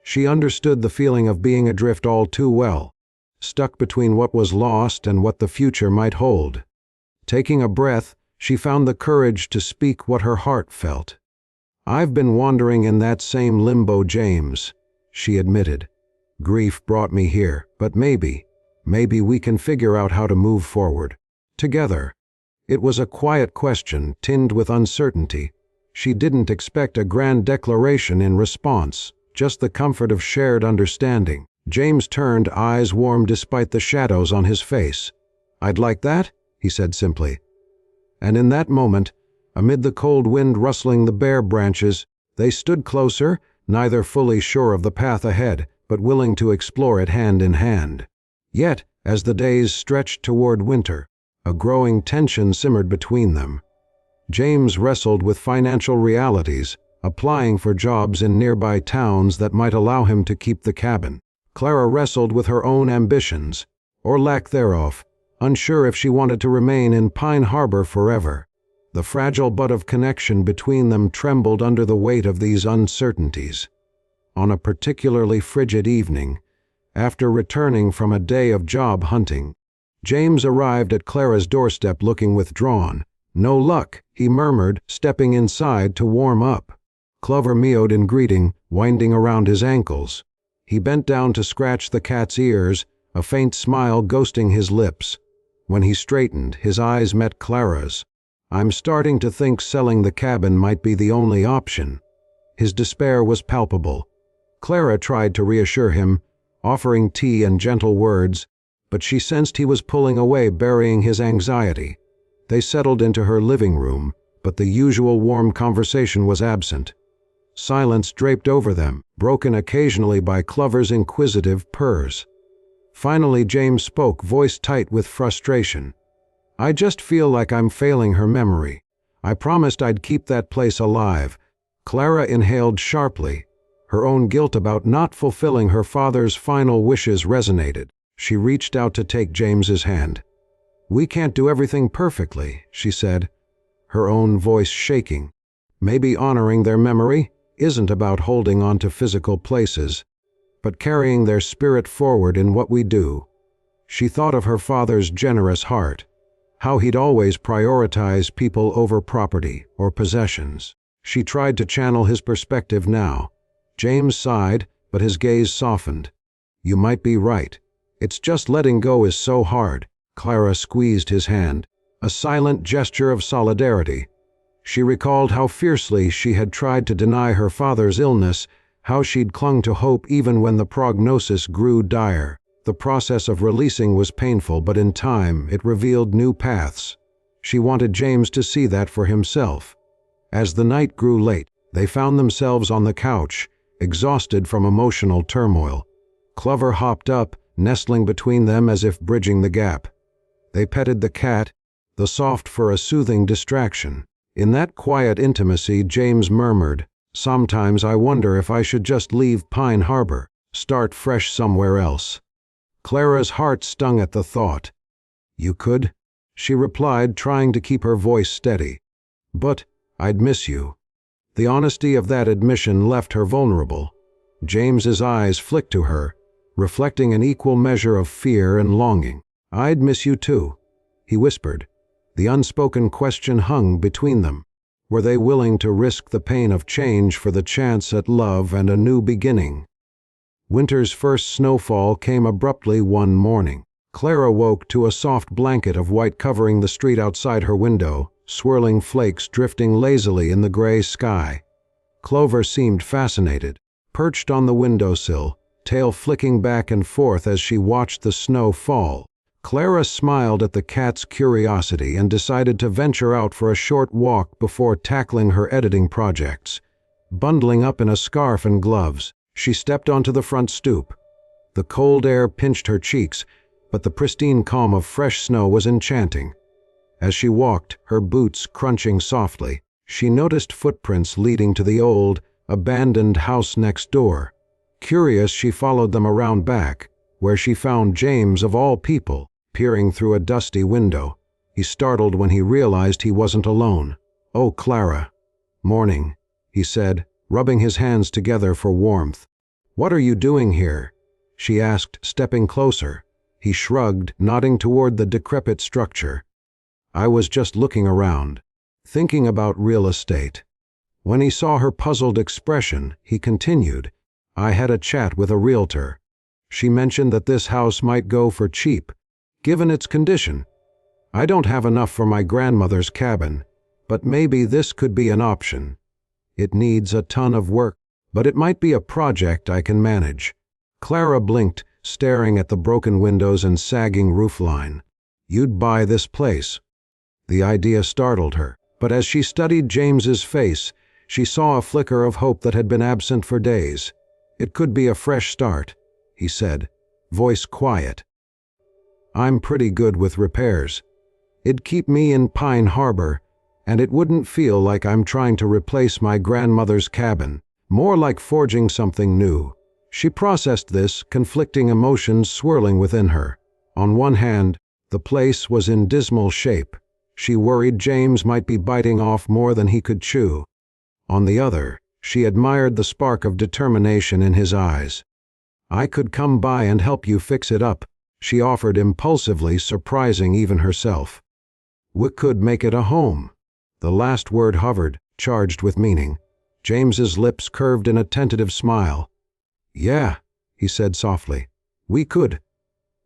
She understood the feeling of being adrift all too well, stuck between what was lost and what the future might hold. Taking a breath, she found the courage to speak what her heart felt. "I've been wandering in that same limbo, James," she admitted. "Grief brought me here, but maybe we can figure out how to move forward. Together." It was a quiet question, tinged with uncertainty. She didn't expect a grand declaration in response, just the comfort of shared understanding. James turned, eyes warm despite the shadows on his face. "I'd like that," he said simply. And in that moment, amid the cold wind rustling the bare branches, they stood closer, neither fully sure of the path ahead, but willing to explore it hand in hand. Yet, as the days stretched toward winter, a growing tension simmered between them. James wrestled with financial realities, applying for jobs in nearby towns that might allow him to keep the cabin. Clara wrestled with her own ambitions. or lack thereof, unsure if she wanted to remain in Pine Harbor forever. The fragile bud of connection between them trembled under the weight of these uncertainties. On a particularly frigid evening, after returning from a day of job hunting, James arrived at Clara's doorstep looking withdrawn. "No luck," he murmured, stepping inside to warm up. Clover meowed in greeting, winding around his ankles. He bent down to scratch the cat's ears, a faint smile ghosting his lips. When he straightened, his eyes met Clara's. "I'm starting to think selling the cabin might be the only option." His despair was palpable. Clara tried to reassure him, offering tea and gentle words, but she sensed he was pulling away, burying his anxiety. They settled into her living room, but the usual warm conversation was absent. Silence draped over them, broken occasionally by Clover's inquisitive purrs. Finally James spoke, voice tight with frustration. "I just feel like I'm failing her memory. I promised I'd keep that place alive." Clara inhaled sharply. Her own guilt about not fulfilling her father's final wishes resonated. She reached out to take James's hand. "We can't do everything perfectly," she said, her own voice shaking. "Maybe honoring their memory isn't about holding on to physical places, but carrying their spirit forward in what we do." She thought of her father's generous heart, how he'd always prioritize people over property or possessions. She tried to channel his perspective now. James sighed, but his gaze softened. "You might be right. It's just letting go is so hard." Clara squeezed his hand, a silent gesture of solidarity. She recalled how fiercely she had tried to deny her father's illness, how she'd clung to hope even when the prognosis grew dire. The process of releasing was painful, but in time it revealed new paths. She wanted James to see that for himself. As the night grew late, they found themselves on the couch, exhausted from emotional turmoil. Clover hopped up, nestling between them as if bridging the gap. They petted the cat, the soft fur a soothing distraction. In that quiet intimacy, James murmured, "Sometimes I wonder if I should just leave Pine Harbor, start fresh somewhere else." Clara's heart stung at the thought. "You could," she replied, trying to keep her voice steady. "But I'd miss you." The honesty of that admission left her vulnerable. James's eyes flicked to her, reflecting an equal measure of fear and longing. "I'd miss you too," he whispered. The unspoken question hung between them. Were they willing to risk the pain of change for the chance at love and a new beginning? Winter's first snowfall came abruptly one morning. Clara woke to a soft blanket of white covering the street outside her window, swirling flakes drifting lazily in the gray sky. Clover seemed fascinated, perched on the windowsill, tail flicking back and forth as she watched the snow fall. Clara smiled at the cat's curiosity and decided to venture out for a short walk before tackling her editing projects. Bundling up in a scarf and gloves, she stepped onto the front stoop. The cold air pinched her cheeks, but the pristine calm of fresh snow was enchanting. As she walked, her boots crunching softly, she noticed footprints leading to the old, abandoned house next door. Curious, she followed them around back, where she found James, of all people, peering through a dusty window. He startled when he realized he wasn't alone. "Oh, Clara." "Morning," he said, rubbing his hands together for warmth. "What are you doing here?" she asked, stepping closer. He shrugged, nodding toward the decrepit structure. "I was just looking around, thinking about real estate." When he saw her puzzled expression, he continued, "I had a chat with a realtor. She mentioned that this house might go for cheap, given its condition. I don't have enough for my grandmother's cabin, but maybe this could be an option. It needs a ton of work, but it might be a project I can manage." Clara blinked, staring at the broken windows and sagging roofline. "You'd buy this place?" The idea startled her, but as she studied James's face, she saw a flicker of hope that had been absent for days. "It could be a fresh start," he said, voice quiet. "I'm pretty good with repairs. It'd keep me in Pine Harbor, and it wouldn't feel like I'm trying to replace my grandmother's cabin, more like forging something new." She processed this, conflicting emotions swirling within her. On one hand, the place was in dismal shape. She worried James might be biting off more than he could chew. On the other, she admired the spark of determination in his eyes. "I could come by and help you fix it up," she offered impulsively, surprising even herself. "We could make it a home." The last word hovered, charged with meaning. James's lips curved in a tentative smile. "Yeah," he said softly. "We could."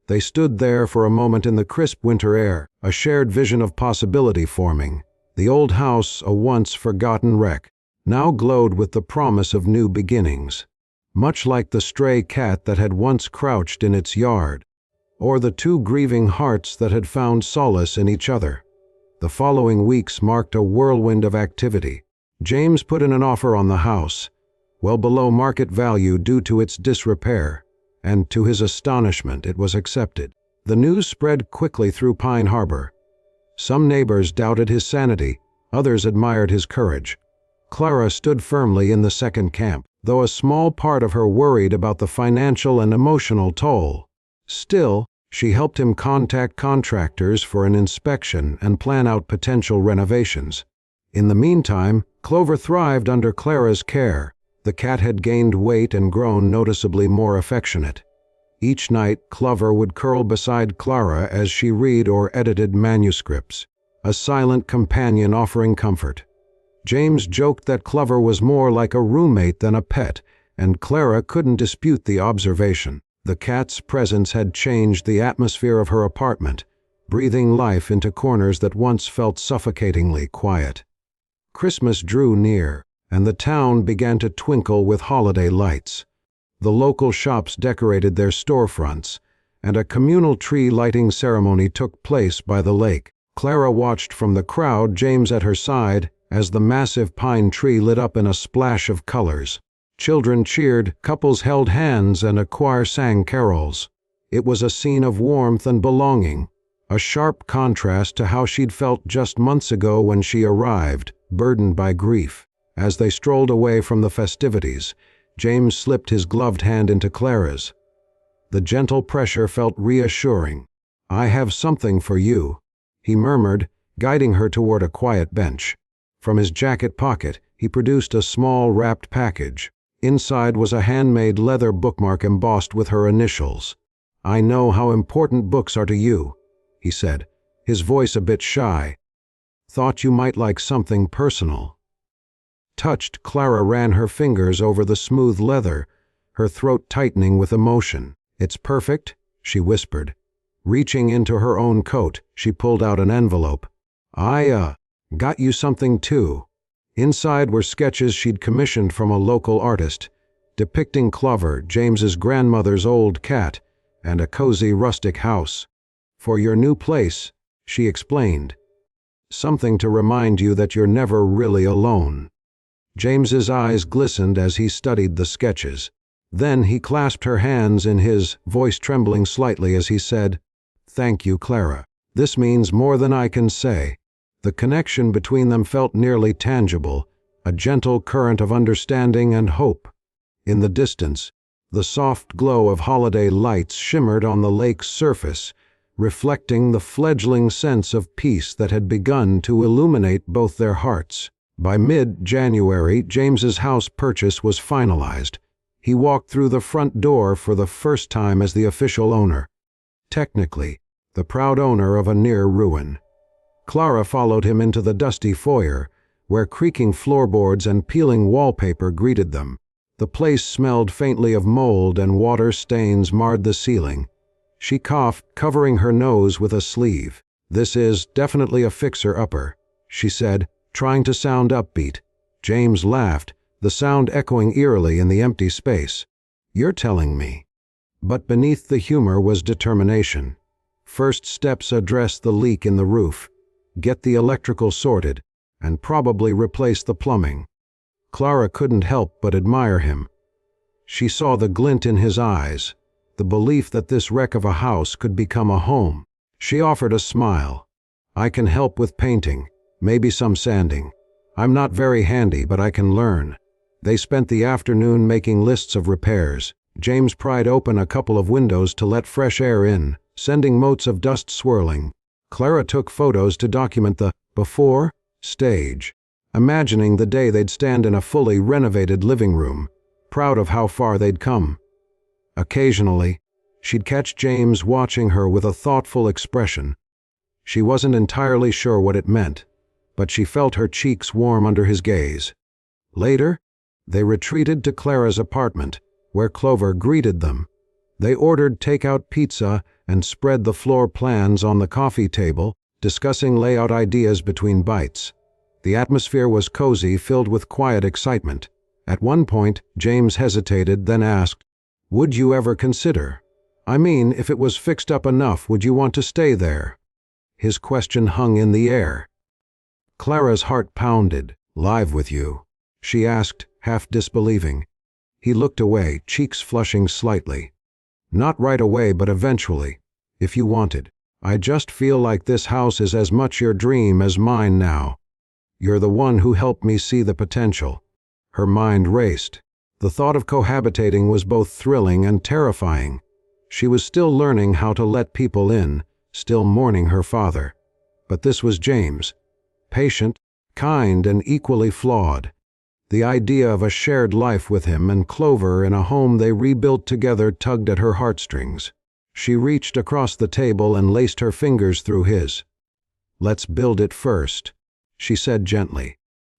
They stood there for a moment in the crisp winter air, a shared vision of possibility forming. The old house, a once forgotten wreck, now glowed with the promise of new beginnings. Much like the stray cat that had once crouched in its yard, or the two grieving hearts that had found solace in each other. The following weeks marked a whirlwind of activity. James put in an offer on the house, well below market value due to its disrepair, and to his astonishment it was accepted. The news spread quickly through Pine Harbor. Some neighbors doubted his sanity, others admired his courage. Clara stood firmly in the second camp, though a small part of her worried about the financial and emotional toll. Still, she helped him contact contractors for an inspection and plan out potential renovations. In the meantime, Clover thrived under Clara's care. The cat had gained weight and grown noticeably more affectionate. Each night, Clover would curl beside Clara as she read or edited manuscripts, a silent companion offering comfort. James joked that Clover was more like a roommate than a pet, and Clara couldn't dispute the observation. The cat's presence had changed the atmosphere of her apartment, breathing life into corners that once felt suffocatingly quiet. Christmas drew near, and the town began to twinkle with holiday lights. The local shops decorated their storefronts, and a communal tree lighting ceremony took place by the lake. Clara watched from the crowd, James at her side, as the massive pine tree lit up in a splash of colors. Children cheered, couples held hands, and a choir sang carols. It was a scene of warmth and belonging, a sharp contrast to how she'd felt just months ago when she arrived, burdened by grief. As they strolled away from the festivities, James slipped his gloved hand into Clara's. The gentle pressure felt reassuring. "I have something for you," he murmured, guiding her toward a quiet bench. From his jacket pocket, he produced a small wrapped package. Inside was a handmade leather bookmark embossed with her initials. "I know how important books are to you," he said, his voice a bit shy. "Thought you might like something personal." Touched, Clara ran her fingers over the smooth leather, her throat tightening with emotion. "It's perfect," she whispered. Reaching into her own coat, she pulled out an envelope. I got you something too." Inside were sketches she'd commissioned from a local artist, depicting Clover, James's grandmother's old cat, and a cozy rustic house. "For your new place," she explained. "Something to remind you that you're never really alone." James's eyes glistened as he studied the sketches. Then he clasped her hands in his, voice trembling slightly as he said, "Thank you, Clara. This means more than I can say." The connection between them felt nearly tangible, a gentle current of understanding and hope. In the distance, the soft glow of holiday lights shimmered on the lake's surface, reflecting the fledgling sense of peace that had begun to illuminate both their hearts. By mid-January, James's house purchase was finalized. He walked through the front door for the first time as the official owner. Technically, the proud owner of a near ruin. Clara followed him into the dusty foyer, where creaking floorboards and peeling wallpaper greeted them. The place smelled faintly of mold and water stains marred the ceiling. She coughed, covering her nose with a sleeve. "This is definitely a fixer-upper," she said, trying to sound upbeat. James laughed, the sound echoing eerily in the empty space. "You're telling me." But beneath the humor was determination. First steps addressed the leak in the roof, get the electrical sorted, and probably replace the plumbing. Clara couldn't help but admire him. She saw the glint in his eyes, the belief that this wreck of a house could become a home. She offered a smile. "I can help with painting, maybe some sanding. I'm not very handy, but I can learn." They spent the afternoon making lists of repairs. James pried open a couple of windows to let fresh air in, sending motes of dust swirling. Clara took photos to document the before stage, imagining the day they'd stand in a fully renovated living room, proud of how far they'd come. Occasionally, she'd catch James watching her with a thoughtful expression. She wasn't entirely sure what it meant, but she felt her cheeks warm under his gaze. Later, they retreated to Clara's apartment, where Clover greeted them. They ordered takeout pizza and spread the floor plans on the coffee table, discussing layout ideas between bites. The atmosphere was cozy, filled with quiet excitement. At one point, James hesitated, then asked, "Would you ever consider? I mean, if it was fixed up enough, would you want to stay there?" His question hung in the air. Clara's heart pounded. "Live with you?" she asked, half disbelieving. He looked away, cheeks flushing slightly. "Not right away, but eventually, if you wanted. I just feel like this house is as much your dream as mine now. You're the one who helped me see the potential." Her mind raced. The thought of cohabitating was both thrilling and terrifying. She was still learning how to let people in, still mourning her father. But this was James. Patient, kind, and equally flawed. The idea of a shared life with him and Clover in a home they rebuilt together tugged at her heartstrings. She reached across the table and laced her fingers through his. "Let's build it first," she said gently,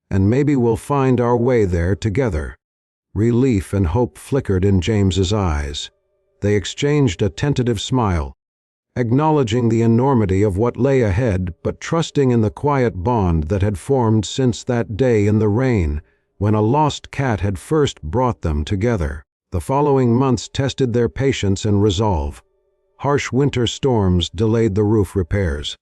"and maybe we'll find our way there together." Relief and hope flickered in James's eyes. They exchanged a tentative smile, acknowledging the enormity of what lay ahead, but trusting in the quiet bond that had formed since that day in the rain, when a lost cat had first brought them together. The following months tested their patience and resolve. Harsh winter storms delayed the roof repairs.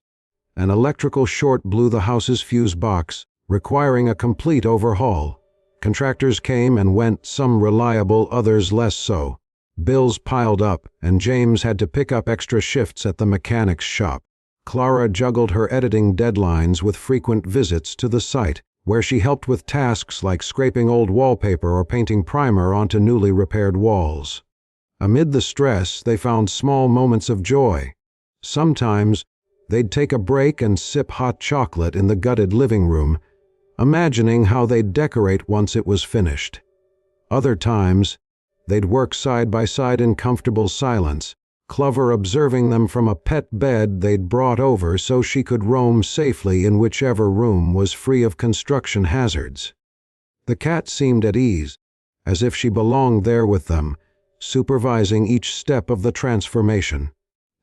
An electrical short blew the house's fuse box, requiring a complete overhaul. Contractors came and went, some reliable, others less so. Bills piled up, and James had to pick up extra shifts at the mechanic's shop. Clara juggled her editing deadlines with frequent visits to the site, where she helped with tasks like scraping old wallpaper or painting primer onto newly repaired walls. Amid the stress, they found small moments of joy. Sometimes, they'd take a break and sip hot chocolate in the gutted living room, imagining how they'd decorate once it was finished. Other times, they'd work side by side in comfortable silence, Clover observing them from a pet bed they'd brought over so she could roam safely in whichever room was free of construction hazards. The cat seemed at ease, as if she belonged there with them, supervising each step of the transformation.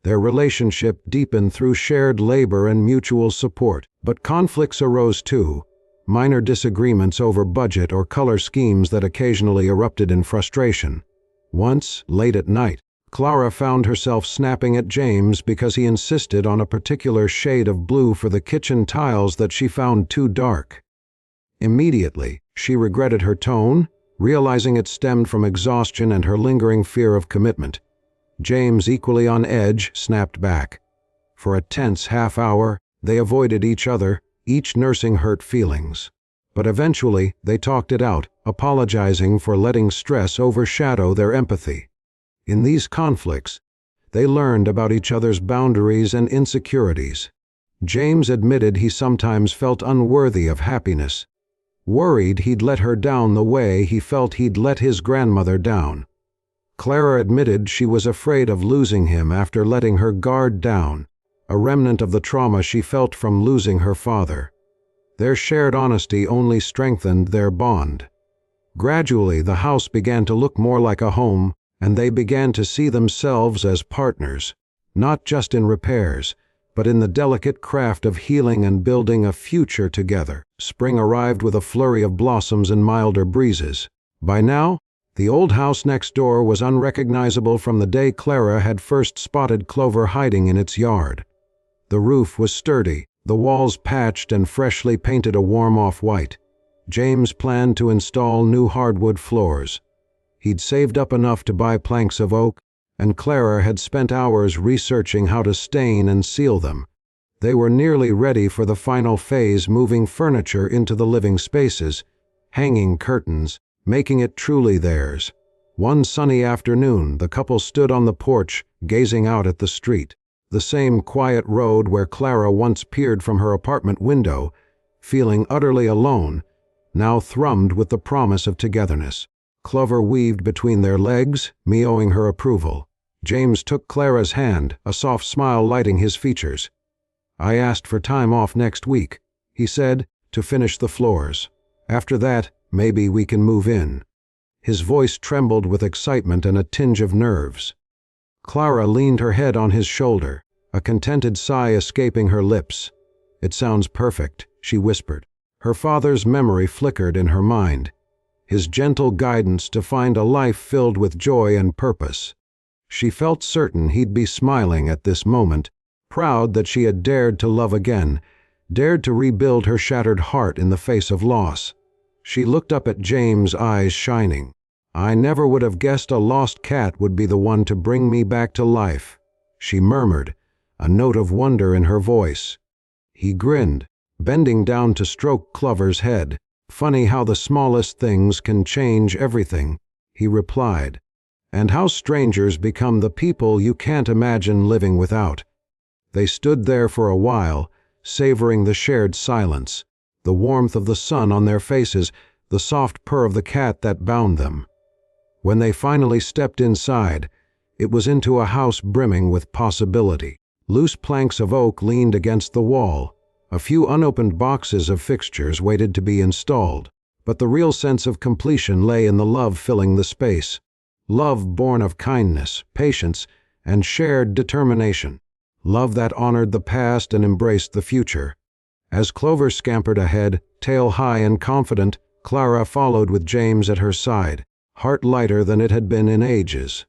Their relationship deepened through shared labor and mutual support, but conflicts arose too, minor disagreements over budget or color schemes that occasionally erupted in frustration. Once, late at night, Clara found herself snapping at James because he insisted on a particular shade of blue for the kitchen tiles that she found too dark. Immediately, she regretted her tone, realizing it stemmed from exhaustion and her lingering fear of commitment. James, equally on edge, snapped back. For a tense half-hour, they avoided each other, each nursing hurt feelings. But eventually, they talked it out, apologizing for letting stress overshadow their empathy. In these conflicts, they learned about each other's boundaries and insecurities. James admitted he sometimes felt unworthy of happiness, worried he'd let her down the way he felt he'd let his grandmother down. Clara admitted she was afraid of losing him after letting her guard down, a remnant of the trauma she felt from losing her father. Their shared honesty only strengthened their bond. Gradually, the house began to look more like a home, and they began to see themselves as partners, not just in repairs, but in the delicate craft of healing and building a future together. Spring arrived with a flurry of blossoms and milder breezes. By now, the old house next door was unrecognizable from the day Clara had first spotted Clover hiding in its yard. The roof was sturdy, the walls patched and freshly painted a warm off-white. James planned to install new hardwood floors. He'd saved up enough to buy planks of oak, and Clara had spent hours researching how to stain and seal them. They were nearly ready for the final phase, moving furniture into the living spaces, hanging curtains, making it truly theirs. One sunny afternoon, the couple stood on the porch, gazing out at the street. The same quiet road where Clara once peered from her apartment window, feeling utterly alone, now thrummed with the promise of togetherness. Clover weaved between their legs, meowing her approval. James took Clara's hand, a soft smile lighting his features. "I asked for time off next week," he said, "to finish the floors. After that, maybe we can move in." His voice trembled with excitement and a tinge of nerves. Clara leaned her head on his shoulder, a contented sigh escaping her lips. "It sounds perfect," she whispered. Her father's memory flickered in her mind, his gentle guidance to find a life filled with joy and purpose. She felt certain he'd be smiling at this moment, proud that she had dared to love again, dared to rebuild her shattered heart in the face of loss. She looked up at James, eyes shining. "I never would have guessed a lost cat would be the one to bring me back to life," she murmured, a note of wonder in her voice. He grinned, bending down to stroke Clover's head. "Funny how the smallest things can change everything," he replied. "And how strangers become the people you can't imagine living without." They stood there for a while, savoring the shared silence, the warmth of the sun on their faces, the soft purr of the cat that bound them. When they finally stepped inside, it was into a house brimming with possibility. Loose planks of oak leaned against the wall. A few unopened boxes of fixtures waited to be installed, but the real sense of completion lay in the love filling the space. Love born of kindness, patience, and shared determination. Love that honored the past and embraced the future. As Clover scampered ahead, tail high and confident, Clara followed with James at her side, heart lighter than it had been in ages.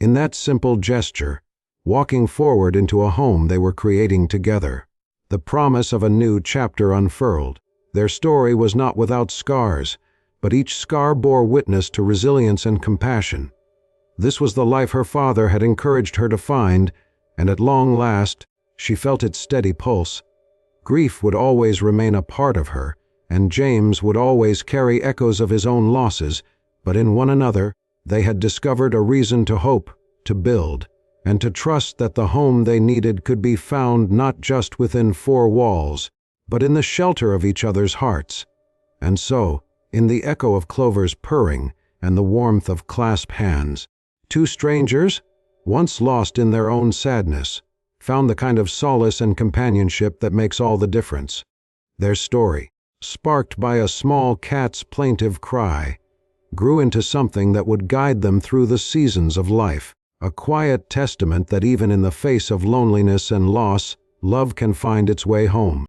In that simple gesture, walking forward into a home they were creating together, the promise of a new chapter unfurled. Their story was not without scars, but each scar bore witness to resilience and compassion. This was the life her father had encouraged her to find, and at long last, she felt its steady pulse. Grief would always remain a part of her, and James would always carry echoes of his own losses, but in one another, they had discovered a reason to hope, to build, and to trust that the home they needed could be found not just within four walls, but in the shelter of each other's hearts. And so, in the echo of Clover's purring and the warmth of clasped hands, two strangers, once lost in their own sadness, found the kind of solace and companionship that makes all the difference. Their story, sparked by a small cat's plaintive cry, grew into something that would guide them through the seasons of life, a quiet testament that even in the face of loneliness and loss, love can find its way home.